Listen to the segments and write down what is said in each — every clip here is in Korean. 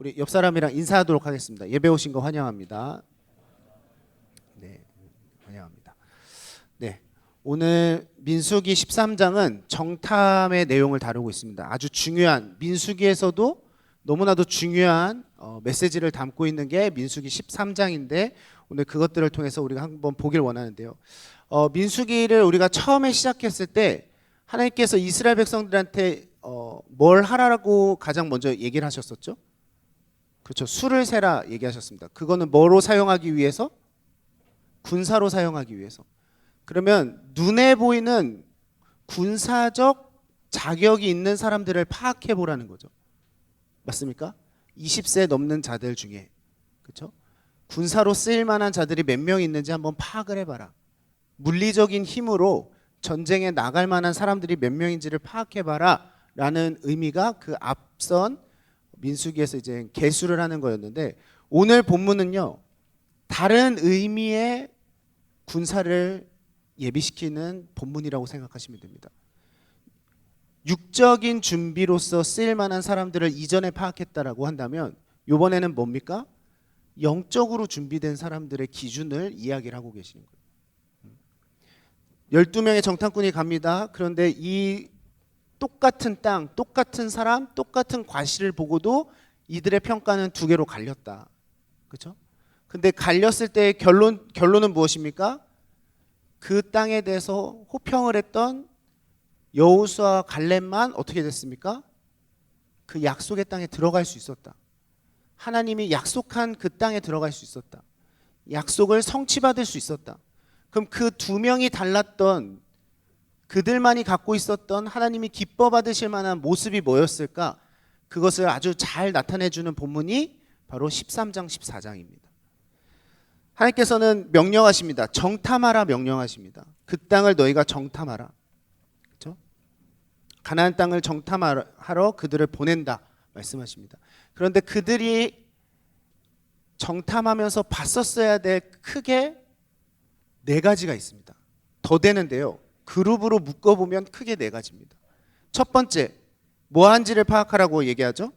우리 옆 사람이랑 인사하도록 하겠습니다. 예배 오신 거 환영합니다. 네, 환영합니다. 네, 오늘 민수기 13장은 정탐의 내용을 다루고 있습니다. 아주 중요한, 민수기에서도 너무나도 중요한 메시지를 담고 있는 게 민수기 13장인데 오늘 그것들을 통해서 우리가 한번 보길 원하는데요. 민수기를 우리가 처음에 시작했을 때 하나님께서 이스라엘 백성들한테 뭘 하라고 가장 먼저 얘기를 하셨었죠? 그렇죠. 수를 세라 얘기하셨습니다. 그거는 뭐로 사용하기 위해서? 군사로 사용하기 위해서. 그러면 눈에 보이는 군사적 자격이 있는 사람들을 파악해 보라는 거죠. 맞습니까? 20세 넘는 자들 중에, 그렇죠? 군사로 쓰일 만한 자들이 몇 명 있는지 한번 파악을 해봐라. 물리적인 힘으로 전쟁에 나갈 만한 사람들이 몇 명인지를 파악해봐라 라는 의미가 그 앞선 민수기에서 이제 계수를 하는 거였는데, 오늘 본문은요 다른 의미의 군사를 예비시키는 본문이라고 생각하시면 됩니다. 육적인 준비로서 쓰일 만한 사람들을 이전에 파악했다라고 한다면 이번에는 뭡니까? 영적으로 준비된 사람들의 기준을 이야기를 하고 계시는 거예요. 12명의 정탐꾼이 갑니다. 그런데 이 똑같은 땅, 똑같은 사람, 똑같은 과실을 보고도 이들의 평가는 두 개로 갈렸다. 그렇죠? 근데 갈렸을 때의 결론은 무엇입니까? 그 땅에 대해서 호평을 했던 여호수아와 갈렙만 어떻게 됐습니까? 그 약속의 땅에 들어갈 수 있었다. 하나님이 약속한 그 땅에 들어갈 수 있었다. 약속을 성취받을 수 있었다. 그럼 그 두 명이 달랐던, 그들만이 갖고 있었던 하나님이 기뻐 받으실 만한 모습이 뭐였을까? 그것을 아주 잘 나타내주는 본문이 바로 13장 14장입니다. 하나님께서는 명령하십니다. 정탐하라 명령하십니다. 그 땅을 너희가 정탐하라. 그렇죠? 가나안 땅을 정탐하러 그들을 보낸다 말씀하십니다. 그런데 그들이 정탐하면서 봤었어야 될 크게 네 가지가 있습니다. 더 되는데요, 그룹으로 묶어보면 크게 네 가지입니다. 첫 번째, 뭐한지를 파악하라고 얘기하죠.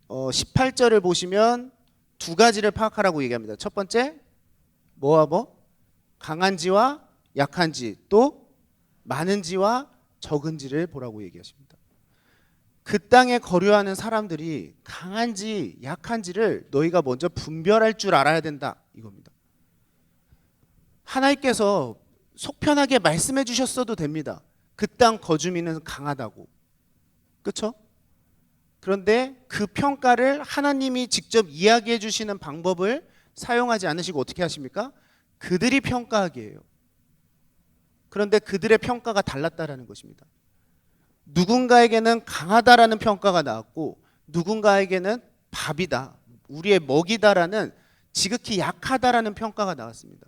18절을 보시면 두 가지를 파악하라고 얘기합니다. 첫 번째, 뭐와 뭐? 강한지와 약한지, 또 많은지와 적은지를 보라고 얘기하십니다. 그 땅에 거류하는 사람들이 강한지 약한지를 너희가 먼저 분별할 줄 알아야 된다, 이겁니다. 하나님께서 속 편하게 말씀해 주셨어도 됩니다. 그 땅 거주민은 강하다고. 그렇죠? 그런데 그 평가를 하나님이 직접 이야기해 주시는 방법을 사용하지 않으시고 어떻게 하십니까? 그들이 평가하게 해요. 그런데 그들의 평가가 달랐다라는 것입니다. 누군가에게는 강하다라는 평가가 나왔고 누군가에게는 밥이다, 우리의 먹이다라는 지극히 약하다라는 평가가 나왔습니다.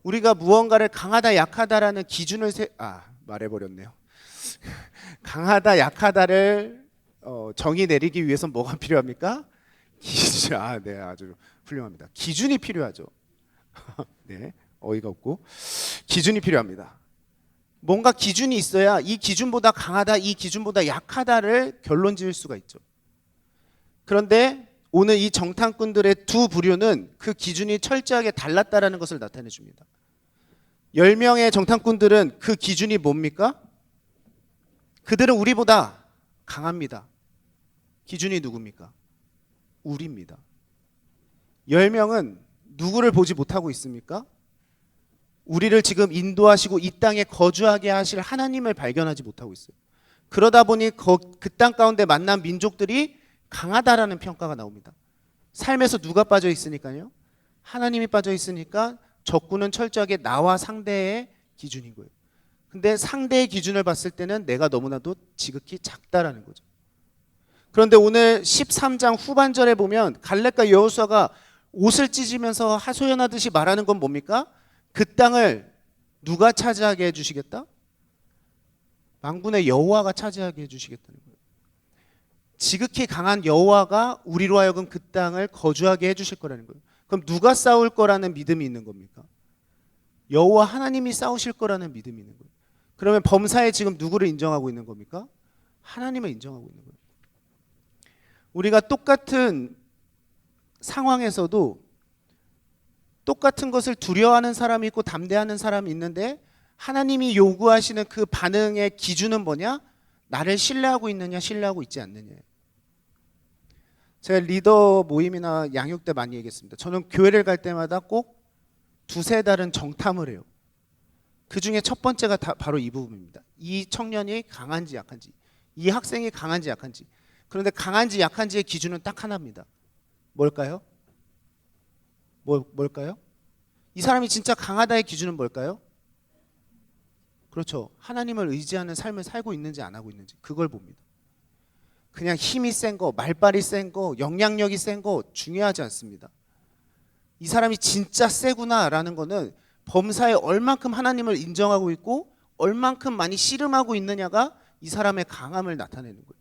우리가 무언가를 강하다 약하다라는 기준을 말해버렸네요. 강하다 약하다를 정의 내리기 위해서는 뭐가 필요합니까? 기준. 네, 아주 훌륭합니다. 기준이 필요하죠. 네, 어이가 없고 기준이 필요합니다. 뭔가 기준이 있어야 이 기준보다 강하다, 이 기준보다 약하다를 결론 지을 수가 있죠. 그런데 오늘 이 정탐꾼들의 두 부류는 그 기준이 철저하게 달랐다라는 것을 나타내 줍니다. 10명의 정탐꾼들은 그 기준이 뭡니까? 그들은 우리보다 강합니다. 기준이 누굽니까? 우리입니다. 10명은 누구를 보지 못하고 있습니까? 우리를 지금 인도하시고 이 땅에 거주하게 하실 하나님을 발견하지 못하고 있어요. 그러다 보니 그 땅 가운데 만난 민족들이 강하다라는 평가가 나옵니다. 삶에서 누가 빠져 있으니까요? 하나님이 빠져 있으니까 적군은 철저하게 나와 상대의 기준인 거예요. 근데 상대의 기준을 봤을 때는 내가 너무나도 지극히 작다라는 거죠. 그런데 오늘 13장 후반절에 보면 갈렙과 여호수아가 옷을 찢으면서 하소연하듯이 말하는 건 뭡니까? 그 땅을 누가 차지하게 해주시겠다? 만군의 여호와가 차지하게 해주시겠다는 거예요. 지극히 강한 여호와가 우리로 하여금 그 땅을 거주하게 해주실 거라는 거예요. 그럼 누가 싸울 거라는 믿음이 있는 겁니까? 여호와 하나님이 싸우실 거라는 믿음이 있는 거예요. 그러면 범사에 지금 누구를 인정하고 있는 겁니까? 하나님을 인정하고 있는 거예요. 우리가 똑같은 상황에서도 똑같은 것을 두려워하는 사람이 있고 담대하는 사람이 있는데 하나님이 요구하시는 그 반응의 기준은 뭐냐? 나를 신뢰하고 있느냐, 신뢰하고 있지 않느냐. 제가 리더 모임이나 양육 때 많이 얘기했습니다. 저는 교회를 갈 때마다 꼭 두세 달은 정탐을 해요. 그 중에 첫 번째가 바로 이 부분입니다. 이 청년이 강한지 약한지, 이 학생이 강한지 약한지. 그런데 강한지 약한지의 기준은 딱 하나입니다. 뭘까요? 뭘까요? 이 사람이 진짜 강하다의 기준은 뭘까요? 그렇죠. 하나님을 의지하는 삶을 살고 있는지 안 하고 있는지 그걸 봅니다. 그냥 힘이 센 거, 말발이 센 거, 영향력이 센 거 중요하지 않습니다. 이 사람이 진짜 세구나라는 거는 범사에 얼만큼 하나님을 인정하고 있고 얼만큼 많이 씨름하고 있느냐가 이 사람의 강함을 나타내는 거예요.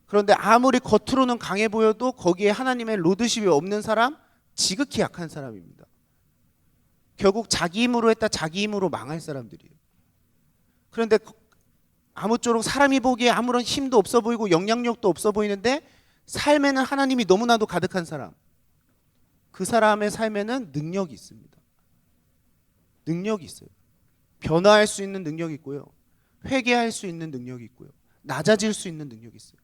그런데 아무리 겉으로는 강해 보여도 거기에 하나님의 로드십이 없는 사람, 지극히 약한 사람입니다. 결국 자기 힘으로 했다 자기 힘으로 망할 사람들이에요. 그런데 아무쪼록 사람이 보기에 아무런 힘도 없어 보이고 영향력도 없어 보이는데 삶에는 하나님이 너무나도 가득한 사람, 그 사람의 삶에는 능력이 있습니다. 능력이 있어요. 변화할 수 있는 능력이 있고요, 회개할 수 있는 능력이 있고요, 낮아질 수 있는 능력이 있어요.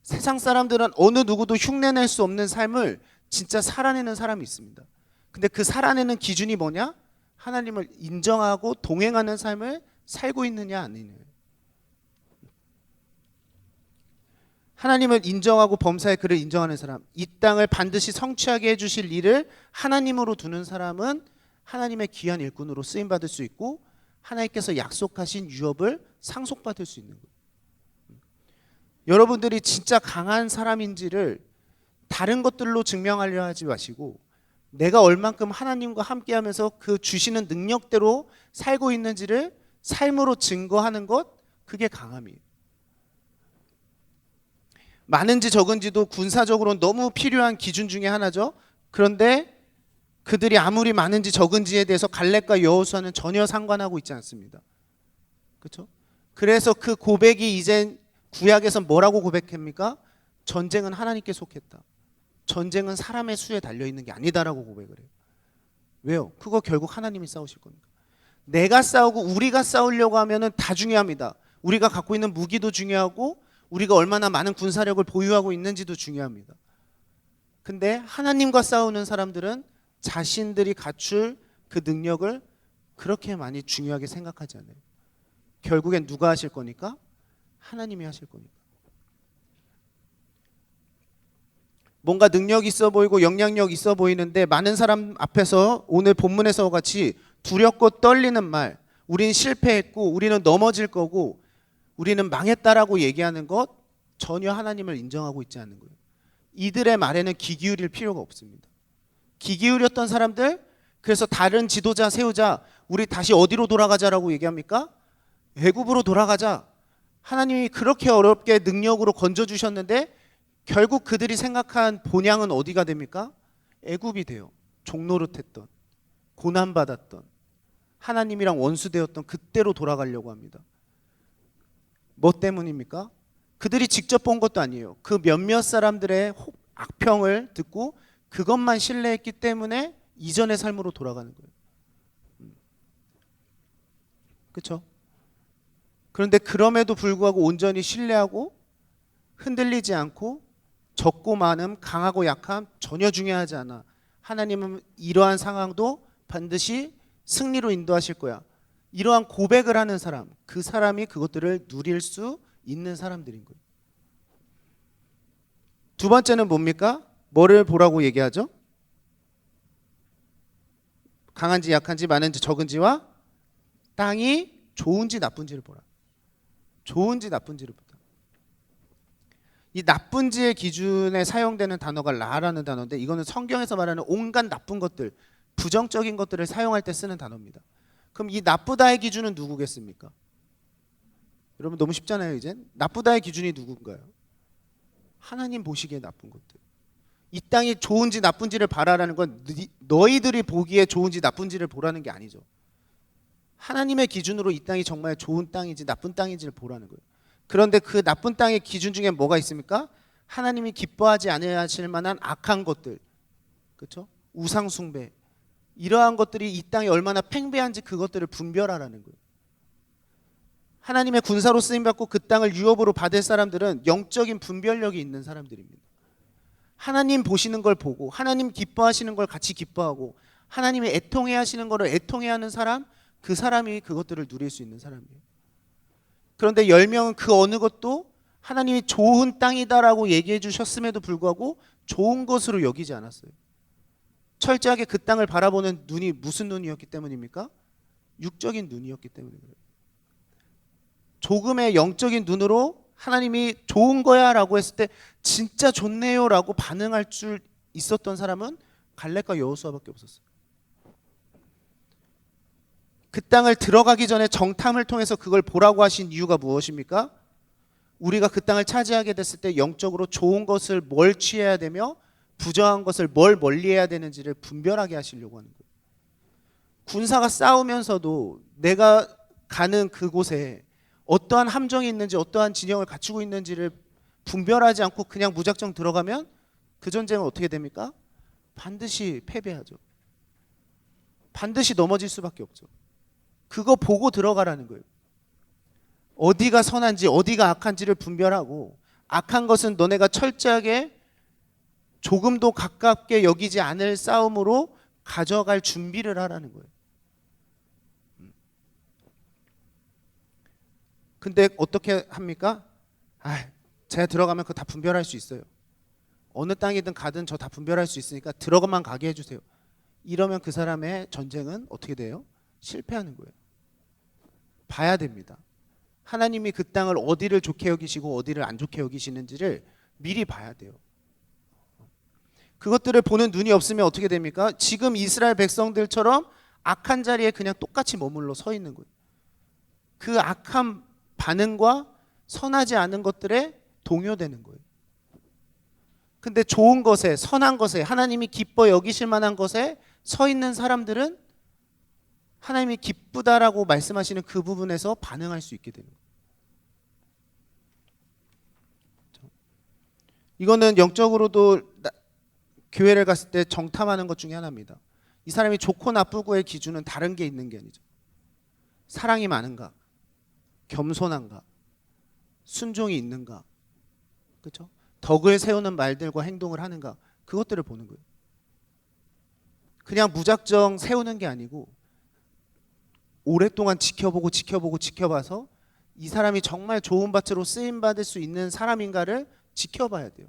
세상 사람들은 어느 누구도 흉내낼 수 없는 삶을 진짜 살아내는 사람이 있습니다. 근데 그 살아내는 기준이 뭐냐? 하나님을 인정하고 동행하는 삶을 살고 있느냐 아니냐. 하나님을 인정하고 범사의 그를 인정하는 사람, 이 땅을 반드시 성취하게 해주실 일을 하나님으로 두는 사람은 하나님의 귀한 일꾼으로 쓰임받을 수 있고 하나님께서 약속하신 유업을 상속받을 수 있는 거예요. 여러분들이 진짜 강한 사람인지를 다른 것들로 증명하려 하지 마시고 내가 얼만큼 하나님과 함께하면서 그 주시는 능력대로 살고 있는지를 삶으로 증거하는 것, 그게 강함이에요. 많은지 적은지도 군사적으로 너무 필요한 기준 중에 하나죠. 그런데 그들이 아무리 많은지 적은지에 대해서 갈렙과 여호수아는 전혀 상관하고 있지 않습니다. 그렇죠? 그래서 그 고백이 이제 구약에서 뭐라고 고백합니까? 전쟁은 하나님께 속했다. 전쟁은 사람의 수에 달려있는 게 아니다라고 고백을 해요. 왜요? 그거 결국 하나님이 싸우실 거니까. 내가 싸우고 우리가 싸우려고 하면은 다 중요합니다. 우리가 갖고 있는 무기도 중요하고 우리가 얼마나 많은 군사력을 보유하고 있는지도 중요합니다. 근데 하나님과 싸우는 사람들은 자신들이 갖출 그 능력을 그렇게 많이 중요하게 생각하지 않아요. 결국엔 누가 하실 거니까? 하나님이 하실 거니까. 뭔가 능력 있어 보이고 영향력 있어 보이는데 많은 사람 앞에서 오늘 본문에서 같이 두렵고 떨리는 말, 우리는 실패했고 우리는 넘어질 거고 우리는 망했다라고 얘기하는 것, 전혀 하나님을 인정하고 있지 않는 거예요. 이들의 말에는 귀 기울일 필요가 없습니다. 귀 기울였던 사람들, 그래서 다른 지도자 세우자, 우리 다시 어디로 돌아가자라고 얘기합니까? 애굽으로 돌아가자. 하나님이 그렇게 어렵게 능력으로 건져주셨는데 결국 그들이 생각한 본향은 어디가 됩니까? 애굽이 돼요. 종노릇했던, 고난받았던, 하나님이랑 원수되었던 그때로 돌아가려고 합니다. 뭐 때문입니까? 그들이 직접 본 것도 아니에요. 그 몇몇 사람들의 악평을 듣고 그것만 신뢰했기 때문에 이전의 삶으로 돌아가는 거예요. 그렇죠? 그런데 그럼에도 불구하고 온전히 신뢰하고 흔들리지 않고 적고 많음, 강하고 약함 전혀 중요하지 않아. 하나님은 이러한 상황도 반드시 승리로 인도하실 거야. 이러한 고백을 하는 사람, 그 사람이 그것들을 누릴 수 있는 사람들인 거예요. 두 번째는 뭡니까? 뭐를 보라고 얘기하죠? 강한지 약한지 많은지 적은지와 땅이 좋은지 나쁜지를 보라. 좋은지 나쁜지를 보라. 이 나쁜지의 기준에 사용되는 단어가 라라는 단어인데 이거는 성경에서 말하는 온갖 나쁜 것들, 부정적인 것들을 사용할 때 쓰는 단어입니다. 그럼 이 나쁘다의 기준은 누구겠습니까? 여러분 너무 쉽잖아요. 이제 나쁘다의 기준이 누군가요? 하나님 보시기에 나쁜 것들. 이 땅이 좋은지 나쁜지를 봐라라는 건 너희들이 보기에 좋은지 나쁜지를 보라는 게 아니죠. 하나님의 기준으로 이 땅이 정말 좋은 땅인지 나쁜 땅인지를 보라는 거예요. 그런데 그 나쁜 땅의 기준 중에 뭐가 있습니까? 하나님이 기뻐하지 않으실 만한 악한 것들, 그렇죠? 우상 숭배, 이러한 것들이 이 땅에 얼마나 팽배한지 그것들을 분별하라는 거예요. 하나님의 군사로 쓰임받고 그 땅을 유업으로 받을 사람들은 영적인 분별력이 있는 사람들입니다. 하나님 보시는 걸 보고 하나님 기뻐하시는 걸 같이 기뻐하고 하나님이 애통해 하시는 것을 애통해 하는 사람, 그 사람이 그것들을 누릴 수 있는 사람이에요. 그런데 10명은 그 어느 것도 하나님이 좋은 땅이다라고 얘기해 주셨음에도 불구하고 좋은 것으로 여기지 않았어요. 철저하게 그 땅을 바라보는 눈이 무슨 눈이었기 때문입니까? 육적인 눈이었기 때문이에요. 조금의 영적인 눈으로 하나님이 좋은 거야 라고 했을 때 진짜 좋네요 라고 반응할 줄 있었던 사람은 갈렙과 여호수아밖에 없었어요. 그 땅을 들어가기 전에 정탐을 통해서 그걸 보라고 하신 이유가 무엇입니까? 우리가 그 땅을 차지하게 됐을 때 영적으로 좋은 것을 뭘 취해야 되며 부정한 것을 뭘 멀리해야 되는지를 분별하게 하시려고 하는 거예요. 군사가 싸우면서도 내가 가는 그곳에 어떠한 함정이 있는지 어떠한 진영을 갖추고 있는지를 분별하지 않고 그냥 무작정 들어가면 그 전쟁은 어떻게 됩니까? 반드시 패배하죠. 반드시 넘어질 수밖에 없죠. 그거 보고 들어가라는 거예요. 어디가 선한지 어디가 악한지를 분별하고 악한 것은 너네가 철저하게 조금도 가깝게 여기지 않을 싸움으로 가져갈 준비를 하라는 거예요. 근데 어떻게 합니까? 제가 들어가면 그거 다 분별할 수 있어요. 어느 땅이든 가든 저 다 분별할 수 있으니까 들어가만 가게 해주세요. 이러면 그 사람의 전쟁은 어떻게 돼요? 실패하는 거예요. 봐야 됩니다. 하나님이 그 땅을 어디를 좋게 여기시고 어디를 안 좋게 여기시는지를 미리 봐야 돼요. 그것들을 보는 눈이 없으면 어떻게 됩니까? 지금 이스라엘 백성들처럼 악한 자리에 그냥 똑같이 머물러 서 있는 거예요. 그 악한 반응과 선하지 않은 것들에 동요되는 거예요. 근데 좋은 것에, 선한 것에, 하나님이 기뻐 여기실 만한 것에 서 있는 사람들은 하나님이 기쁘다라고 말씀하시는 그 부분에서 반응할 수 있게 되는 거예요. 이거는 영적으로도 교회를 갔을 때 정탐하는 것 중에 하나입니다. 이 사람이 좋고 나쁘고의 기준은 다른 게 있는 게 아니죠. 사랑이 많은가, 겸손한가, 순종이 있는가, 그렇죠? 덕을 세우는 말들과 행동을 하는가, 그것들을 보는 거예요. 그냥 무작정 세우는 게 아니고 오랫동안 지켜봐서 이 사람이 정말 좋은 밭으로 쓰임 받을 수 있는 사람인가를 지켜봐야 돼요.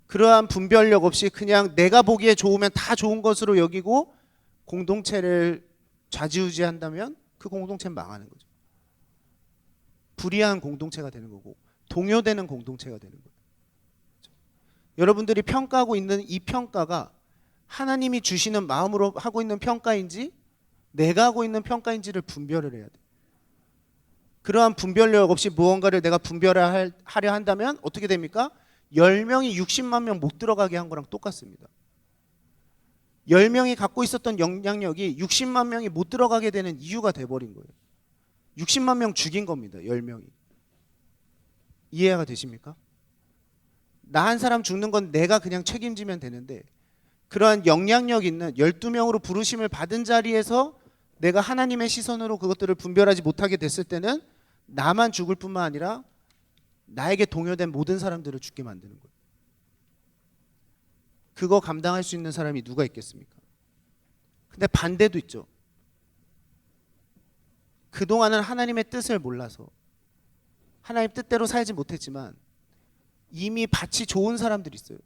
그러한 분별력 없이 그냥 내가 보기에 좋으면 다 좋은 것으로 여기고 공동체를 좌지우지한다면 그 공동체는 망하는 거죠. 불의한 공동체가 되는 거고 동요되는 공동체가 되는 거예요. 여러분들이 평가하고 있는 이 평가가 하나님이 주시는 마음으로 하고 있는 평가인지 내가 하고 있는 평가인지를 분별을 해야 돼요. 그러한 분별력 없이 무언가를 내가 분별하려 한다면 어떻게 됩니까? 10명이 60만 명 못 들어가게 한 거랑 똑같습니다. 10명이 갖고 있었던 영향력이 60만 명이 못 들어가게 되는 이유가 돼버린 거예요. 60만 명 죽인 겁니다. 10명이. 이해가 되십니까? 나 한 사람 죽는 건 내가 그냥 책임지면 되는데 그러한 영향력 있는 12명으로 부르심을 받은 자리에서 내가 하나님의 시선으로 그것들을 분별하지 못하게 됐을 때는 나만 죽을 뿐만 아니라 나에게 동요된 모든 사람들을 죽게 만드는 거예요. 그거 감당할 수 있는 사람이 누가 있겠습니까? 근데 반대도 있죠. 그동안은 하나님의 뜻을 몰라서 하나님 뜻대로 살지 못했지만 이미 밭이 좋은 사람들이 있어요.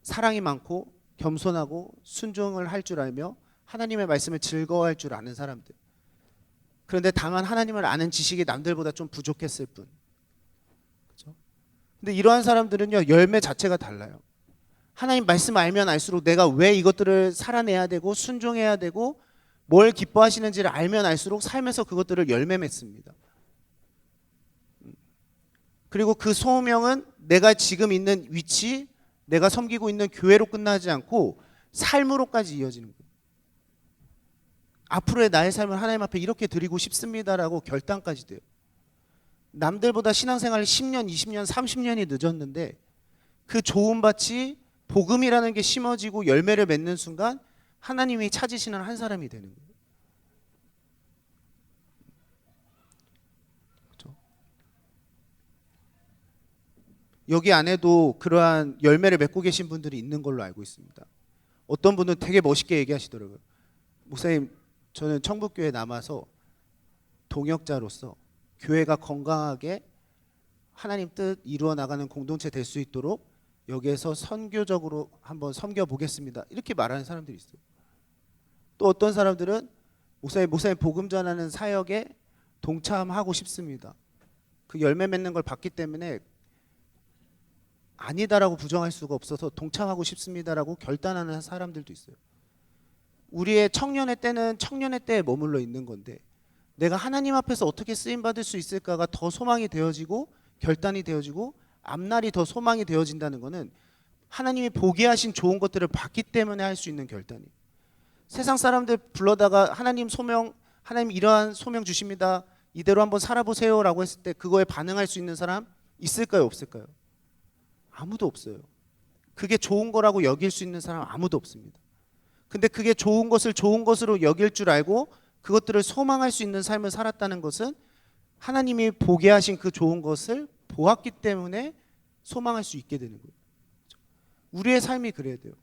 사랑이 많고 겸손하고 순종을 할 줄 알며 하나님의 말씀을 즐거워할 줄 아는 사람들. 그런데 다만 하나님을 아는 지식이 남들보다 좀 부족했을 뿐. 그렇죠? 근데 이러한 사람들은요, 열매 자체가 달라요. 하나님 말씀 알면 알수록 내가 왜 이것들을 살아내야 되고 순종해야 되고 뭘 기뻐하시는지를 알면 알수록 삶에서 그것들을 열매 맺습니다. 그리고 그 소명은 내가 지금 있는 위치, 내가 섬기고 있는 교회로 끝나지 않고 삶으로까지 이어지는 거예요. 앞으로의 나의 삶을 하나님 앞에 이렇게 드리고 싶습니다라고 결단까지 돼요. 남들보다 신앙생활 10년, 20년, 30년이 늦었는데 그 좋은 밭이 복음이라는 게 심어지고 열매를 맺는 순간 하나님이 찾으시는 한 사람이 되는 거예요. 그렇죠? 여기 안에도 그러한 열매를 맺고 계신 분들이 있는 걸로 알고 있습니다. 어떤 분은 되게 멋있게 얘기하시더라고요. 목사님, 저는 청북교회에 남아서 동역자로서 교회가 건강하게 하나님 뜻 이루어 나가는 공동체 될 수 있도록 여기에서 선교적으로 한번 섬겨 보겠습니다. 이렇게 말하는 사람들이 있어요. 또 어떤 사람들은 목사님 복음 전하는 사역에 동참하고 싶습니다. 그 열매 맺는 걸 봤기 때문에 아니다라고 부정할 수가 없어서 동참하고 싶습니다라고 결단하는 사람들도 있어요. 우리의 청년의 때는 청년의 때에 머물러 있는 건데 내가 하나님 앞에서 어떻게 쓰임 받을 수 있을까가 더 소망이 되어지고 결단이 되어지고 앞날이 더 소망이 되어진다는 것은 하나님이 보게 하신 좋은 것들을 봤기 때문에 할 수 있는 결단이에요. 세상 사람들 불러다가 하나님 이러한 소명 주십니다. 이대로 한번 살아보세요 라고 했을 때 그거에 반응할 수 있는 사람 있을까요? 없을까요? 아무도 없어요. 그게 좋은 거라고 여길 수 있는 사람 아무도 없습니다. 근데 그게 좋은 것을 좋은 것으로 여길 줄 알고 그것들을 소망할 수 있는 삶을 살았다는 것은 하나님이 보게 하신 그 좋은 것을 보았기 때문에 소망할 수 있게 되는 거예요. 우리의 삶이 그래야 돼요.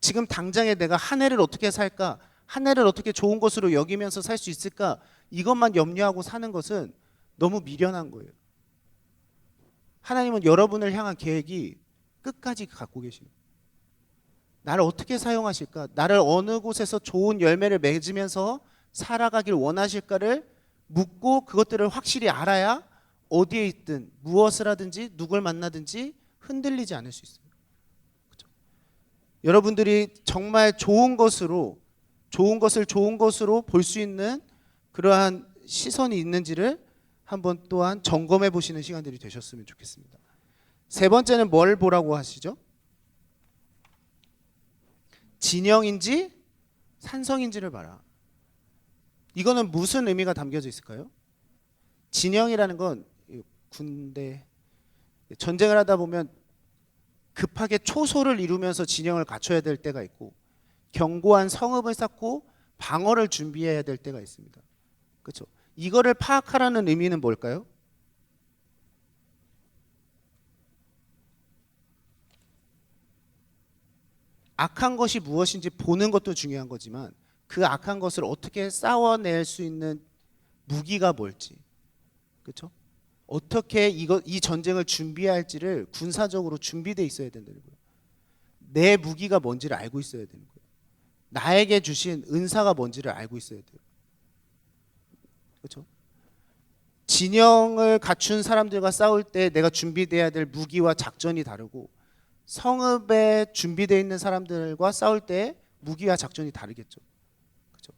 지금 당장에 내가 한 해를 어떻게 살까, 한 해를 어떻게 좋은 것으로 여기면서 살 수 있을까, 이것만 염려하고 사는 것은 너무 미련한 거예요. 하나님은 여러분을 향한 계획이 끝까지 갖고 계십니다. 나를 어떻게 사용하실까, 나를 어느 곳에서 좋은 열매를 맺으면서 살아가길 원하실까를 묻고 그것들을 확실히 알아야 어디에 있든 무엇을 하든지 누굴 만나든지 흔들리지 않을 수 있어요. 그렇죠? 여러분들이 정말 좋은 것을 좋은 것으로 볼 수 있는 그러한 시선이 있는지를 한번 또한 점검해 보시는 시간들이 되셨으면 좋겠습니다. 세 번째는 뭘 보라고 하시죠? 진영인지 산성인지를 봐라. 이거는 무슨 의미가 담겨져 있을까요? 진영이라는 건 군대 전쟁을 하다 보면 급하게 초소를 이루면서 진영을 갖춰야 될 때가 있고 견고한 성읍을 쌓고 방어를 준비해야 될 때가 있습니다. 그렇죠? 이거를 파악하라는 의미는 뭘까요? 악한 것이 무엇인지 보는 것도 중요한 거지만 그 악한 것을 어떻게 싸워낼 수 있는 무기가 뭘지, 그렇죠? 어떻게 이 전쟁을 준비할지를 군사적으로 준비되어 있어야 된다는 거예요. 내 무기가 뭔지를 알고 있어야 되는 거예요. 나에게 주신 은사가 뭔지를 알고 있어야 돼요. 그렇죠? 진영을 갖춘 사람들과 싸울 때 내가 준비돼야 될 무기와 작전이 다르고 성읍에 준비되어 있는 사람들과 싸울 때 무기와 작전이 다르겠죠. 그렇죠?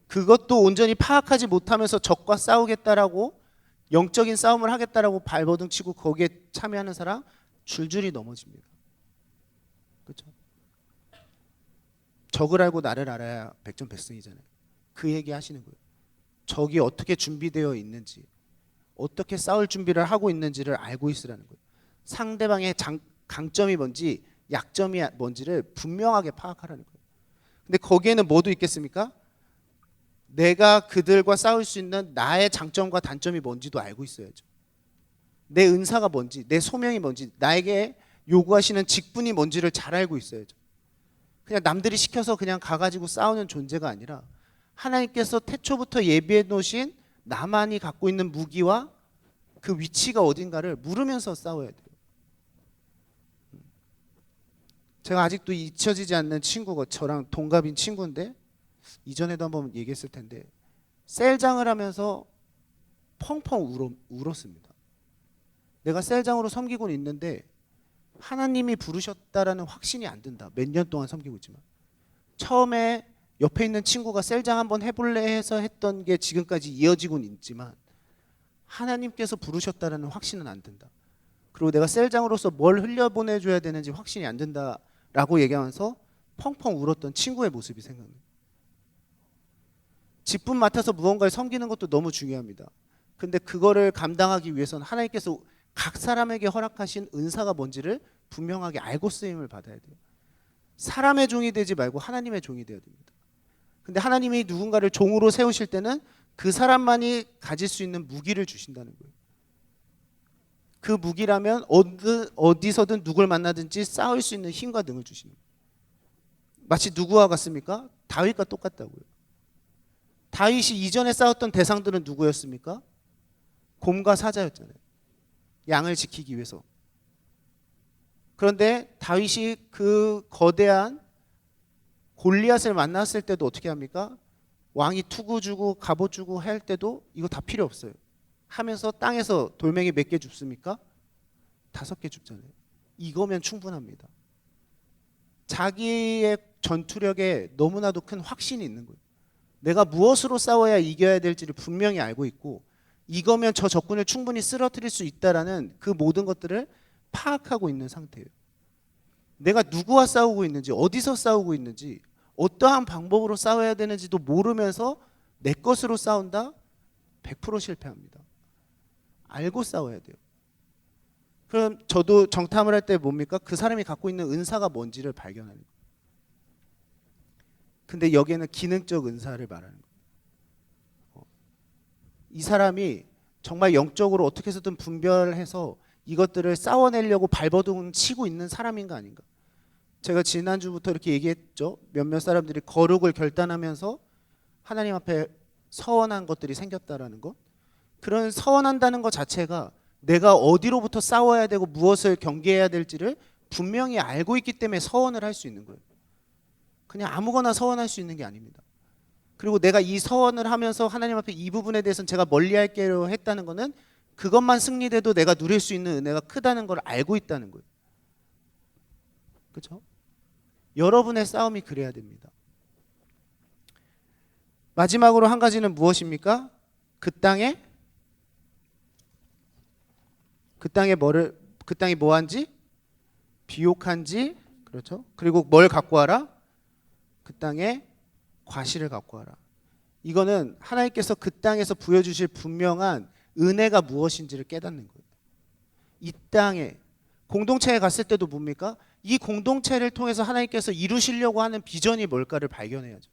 그것도 온전히 파악하지 못하면서 적과 싸우겠다라고 영적인 싸움을 하겠다라고 발버둥 치고 거기에 참여하는 사람 줄줄이 넘어집니다. 그렇죠? 적을 알고 나를 알아야 백전백승이잖아요. 그 얘기 하시는 거예요. 적이 어떻게 준비되어 있는지, 어떻게 싸울 준비를 하고 있는지를 알고 있으라는 거예요. 상대방의 강점이 뭔지, 약점이 뭔지를 분명하게 파악하라는 거예요. 근데 거기에는 뭐도 있겠습니까? 내가 그들과 싸울 수 있는 나의 장점과 단점이 뭔지도 알고 있어야죠. 내 은사가 뭔지, 내 소명이 뭔지, 나에게 요구하시는 직분이 뭔지를 잘 알고 있어야죠. 그냥 남들이 시켜서 그냥 가가지고 싸우는 존재가 아니라 하나님께서 태초부터 예비해 놓으신 나만이 갖고 있는 무기와 그 위치가 어딘가를 물으면서 싸워야 돼요. 제가 아직도 잊혀지지 않는 친구가 저랑 동갑인 친구인데 이전에도 한번 얘기했을 텐데 셀장을 하면서 펑펑 울었습니다. 내가 셀장으로 섬기고 있는데 하나님이 부르셨다라는 확신이 안 든다. 몇 년 동안 섬기고 있지만 처음에 옆에 있는 친구가 셀장 한번 해볼래 해서 했던 게 지금까지 이어지고는 있지만 하나님께서 부르셨다라는 확신은 안 든다. 그리고 내가 셀장으로서 뭘 흘려보내줘야 되는지 확신이 안 든다라고 얘기하면서 펑펑 울었던 친구의 모습이 생각나요. 직분 맡아서 무언가를 섬기는 것도 너무 중요합니다. 근데 그거를 감당하기 위해서는 하나님께서 각 사람에게 허락하신 은사가 뭔지를 분명하게 알고 쓰임을 받아야 돼요. 사람의 종이 되지 말고 하나님의 종이 되어야 됩니다. 근데 하나님이 누군가를 종으로 세우실 때는 그 사람만이 가질 수 있는 무기를 주신다는 거예요. 그 무기라면 어디서든 누굴 만나든지 싸울 수 있는 힘과 능을 주시는 거예요. 마치 누구와 같습니까? 다윗과 똑같다고요. 다윗이 이전에 싸웠던 대상들은 누구였습니까? 곰과 사자였잖아요. 양을 지키기 위해서. 그런데 다윗이 그 거대한 골리앗을 만났을 때도 어떻게 합니까? 왕이 투구 주고 갑옷 주고 할 때도 이거 다 필요 없어요. 하면서 땅에서 돌멩이 몇 개 줍습니까? 5개 줍잖아요. 이거면 충분합니다. 자기의 전투력에 너무나도 큰 확신이 있는 거예요. 내가 무엇으로 싸워야 이겨야 될지를 분명히 알고 있고 이거면 저 적군을 충분히 쓰러뜨릴 수 있다라는 그 모든 것들을 파악하고 있는 상태예요. 내가 누구와 싸우고 있는지, 어디서 싸우고 있는지, 어떠한 방법으로 싸워야 되는지도 모르면서 내 것으로 싸운다? 100% 실패합니다. 알고 싸워야 돼요. 그럼 저도 정탐을 할 때 뭡니까? 그 사람이 갖고 있는 은사가 뭔지를 발견하는 거예요. 근데 여기에는 기능적 은사를 말하는 거예요. 이 사람이 정말 영적으로 어떻게 해서든 분별해서 이것들을 싸워내려고 발버둥 치고 있는 사람인가 아닌가. 제가 지난주부터 이렇게 얘기했죠. 몇몇 사람들이 거룩을 결단하면서 하나님 앞에 서원한 것들이 생겼다라는 것. 그런 서원한다는 것 자체가 내가 어디로부터 싸워야 되고 무엇을 경계해야 될지를 분명히 알고 있기 때문에 서원을 할 수 있는 거예요. 그냥 아무거나 서원할 수 있는 게 아닙니다. 그리고 내가 이 서원을 하면서 하나님 앞에 이 부분에 대해서는 제가 멀리할게요 했다는 것은 그것만 승리돼도 내가 누릴 수 있는 은혜가 크다는 걸 알고 있다는 거예요. 그렇죠? 여러분의 싸움이 그래야 됩니다. 마지막으로 한 가지는 무엇입니까? 그 땅에 그 땅이 뭐한지? 비옥한지, 그렇죠? 그리고 뭘 갖고 와라? 그 땅에 과실을 갖고 와라. 이거는 하나님께서 그 땅에서 부여주실 분명한 은혜가 무엇인지를 깨닫는 거예요. 이 땅에 공동체에 갔을 때도 뭡니까? 이 공동체를 통해서 하나님께서 이루시려고 하는 비전이 뭘까를 발견해야죠.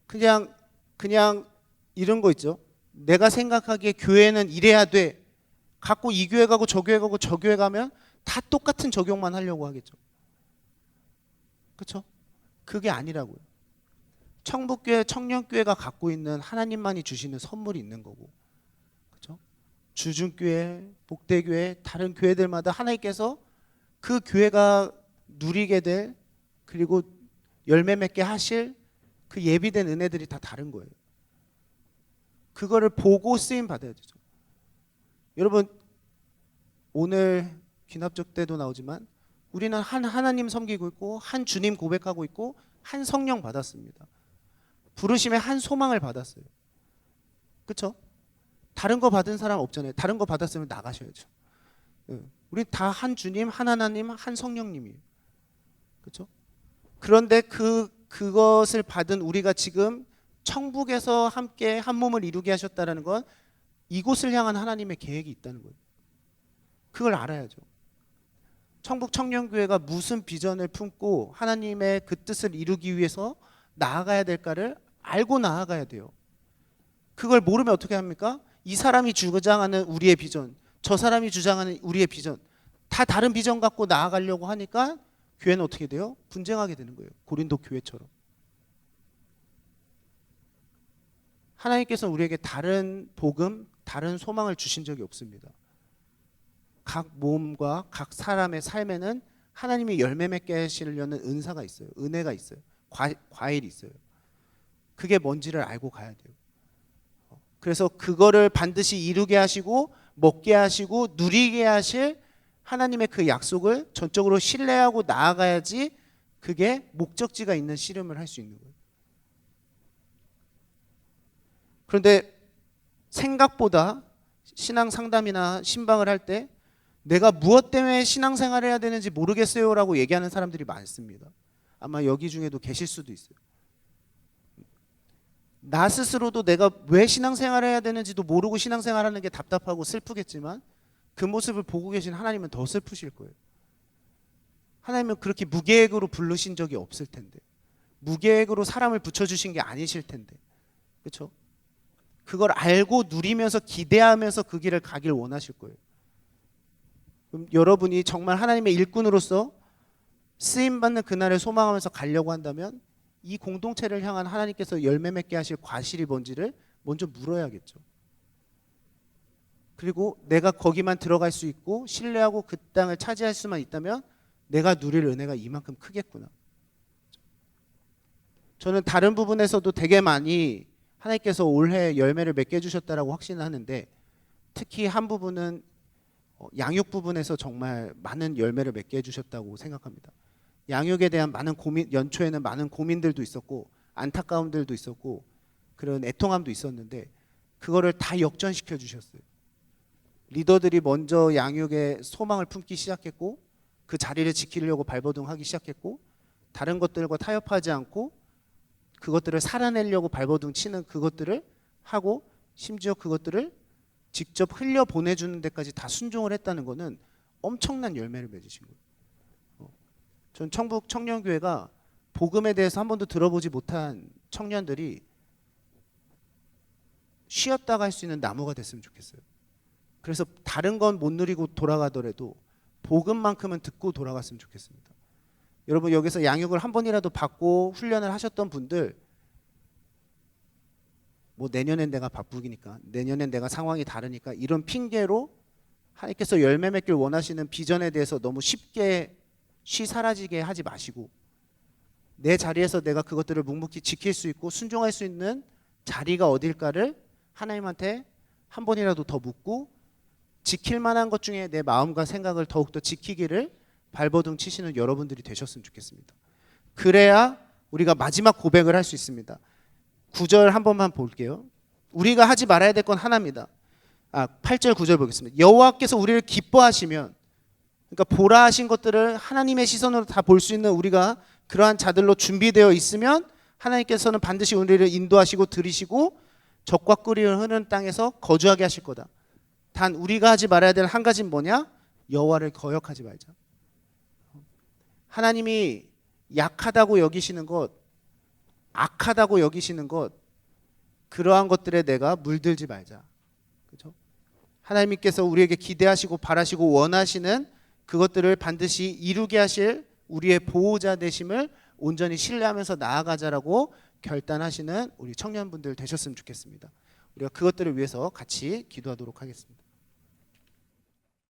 그냥 이런 거 있죠. 내가 생각하기에 교회는 이래야 돼. 갖고 이 교회 가고 저 교회 가고 저 교회 가면 다 똑같은 적용만 하려고 하겠죠. 그렇죠? 그게 아니라고요. 청북교회, 청년교회가 갖고 있는 하나님만이 주시는 선물이 있는 거고, 그렇죠? 주중교회, 복대교회, 다른 교회들마다 하나님께서 그 교회가 누리게 될 그리고 열매 맺게 하실 그 예비된 은혜들이 다 다른 거예요. 그거를 보고 쓰임 받아야 되죠. 여러분 오늘 귀납적 때도 나오지만 우리는 한 하나님 섬기고 있고 한 주님 고백하고 있고 한 성령 받았습니다. 부르심의 한 소망을 받았어요. 그렇죠? 다른 거 받은 사람 없잖아요. 다른 거 받았으면 나가셔야죠. 우리 다 한 주님, 한 하나님, 한 성령님이에요. 그렇죠? 그런데 그것을 받은 우리가 지금 천국에서 함께 한 몸을 이루게 하셨다는 건 이곳을 향한 하나님의 계획이 있다는 거예요. 그걸 알아야죠. 천국 청년교회가 무슨 비전을 품고 하나님의 그 뜻을 이루기 위해서 나아가야 될까를 알고 나아가야 돼요. 그걸 모르면 어떻게 합니까? 이 사람이 주장하는 우리의 비전, 저 사람이 주장하는 우리의 비전, 다 다른 비전 갖고 나아가려고 하니까 교회는 어떻게 돼요? 분쟁하게 되는 거예요. 고린도 교회처럼. 하나님께서는 우리에게 다른 복음, 다른 소망을 주신 적이 없습니다. 각 몸과 각 사람의 삶에는 하나님이 열매 맺게 하시려는 은사가 있어요. 은혜가 있어요. 과일이 있어요. 그게 뭔지를 알고 가야 돼요. 그래서 그거를 반드시 이루게 하시고 먹게 하시고 누리게 하실 하나님의 그 약속을 전적으로 신뢰하고 나아가야지 그게 목적지가 있는 씨름을 할 수 있는 거예요. 그런데 생각보다 신앙 상담이나 신방을 할 때 내가 무엇 때문에 신앙생활을 해야 되는지 모르겠어요 라고 얘기하는 사람들이 많습니다. 아마 여기 중에도 계실 수도 있어요. 나 스스로도 내가 왜 신앙생활을 해야 되는지도 모르고 신앙생활하는 게 답답하고 슬프겠지만 그 모습을 보고 계신 하나님은 더 슬프실 거예요. 하나님은 그렇게 무계획으로 부르신 적이 없을 텐데, 무계획으로 사람을 붙여주신 게 아니실 텐데, 그렇죠? 그걸 알고 누리면서 기대하면서 그 길을 가길 원하실 거예요. 그럼 여러분이 정말 하나님의 일꾼으로서 쓰임받는 그날을 소망하면서 가려고 한다면 이 공동체를 향한 하나님께서 열매 맺게 하실 과실이 뭔지를 먼저 물어야겠죠. 그리고 내가 거기만 들어갈 수 있고 신뢰하고 그 땅을 차지할 수만 있다면 내가 누릴 은혜가 이만큼 크겠구나. 저는 다른 부분에서도 되게 많이 하나님께서 올해 열매를 맺게 해주셨다라고 확신을 하는데, 특히 한 부분은 양육 부분에서 정말 많은 열매를 맺게 해주셨다고 생각합니다. 양육에 대한 많은 고민, 연초에는 많은 고민들도 있었고 안타까움들도 있었고 그런 애통함도 있었는데 그거를 다 역전시켜 주셨어요. 리더들이 먼저 양육에 소망을 품기 시작했고 그 자리를 지키려고 발버둥하기 시작했고 다른 것들과 타협하지 않고 그것들을 살아내려고 발버둥 치는 그것들을 하고 심지어 그것들을 직접 흘려 보내주는 데까지 다 순종을 했다는 것은 엄청난 열매를 맺으신 거예요. 전 청북 청년교회가 복음에 대해서 한 번도 들어보지 못한 청년들이 쉬었다가 할 수 있는 나무가 됐으면 좋겠어요. 그래서 다른 건 못 누리고 돌아가더라도 복음만큼은 듣고 돌아갔으면 좋겠습니다. 여러분 여기서 양육을 한 번이라도 받고 훈련을 하셨던 분들, 뭐 내년엔 내가 바쁘기니까, 내년엔 내가 상황이 다르니까 이런 핑계로 하나님께서 열매 맺길 원하시는 비전에 대해서 너무 쉽게 사라지게 하지 마시고 내 자리에서 내가 그것들을 묵묵히 지킬 수 있고 순종할 수 있는 자리가 어딜까를 하나님한테 한 번이라도 더 묻고 지킬 만한 것 중에 내 마음과 생각을 더욱더 지키기를 발버둥 치시는 여러분들이 되셨으면 좋겠습니다. 그래야 우리가 마지막 고백을 할 수 있습니다. 9절 한 번만 볼게요. 우리가 하지 말아야 될 건 하나입니다. 8절 9절 보겠습니다. 여호와께서 우리를 기뻐하시면, 그러니까 보라 하신 것들을 하나님의 시선으로 다 볼 수 있는 우리가 그러한 자들로 준비되어 있으면 하나님께서는 반드시 우리를 인도하시고 들이시고 적과 꿀이 흐르는 땅에서 거주하게 하실 거다. 단 우리가 하지 말아야 될 한 가지는 뭐냐? 여호와를 거역하지 말자. 하나님이 약하다고 여기시는 것, 악하다고 여기시는 것, 그러한 것들에 내가 물들지 말자. 그렇죠? 하나님께서 우리에게 기대하시고 바라시고 원하시는 그것들을 반드시 이루게 하실 우리의 보호자 되심을 온전히 신뢰하면서 나아가자라고 결단하시는 우리 청년분들 되셨으면 좋겠습니다. 우리가 그것들을 위해서 같이 기도하도록 하겠습니다.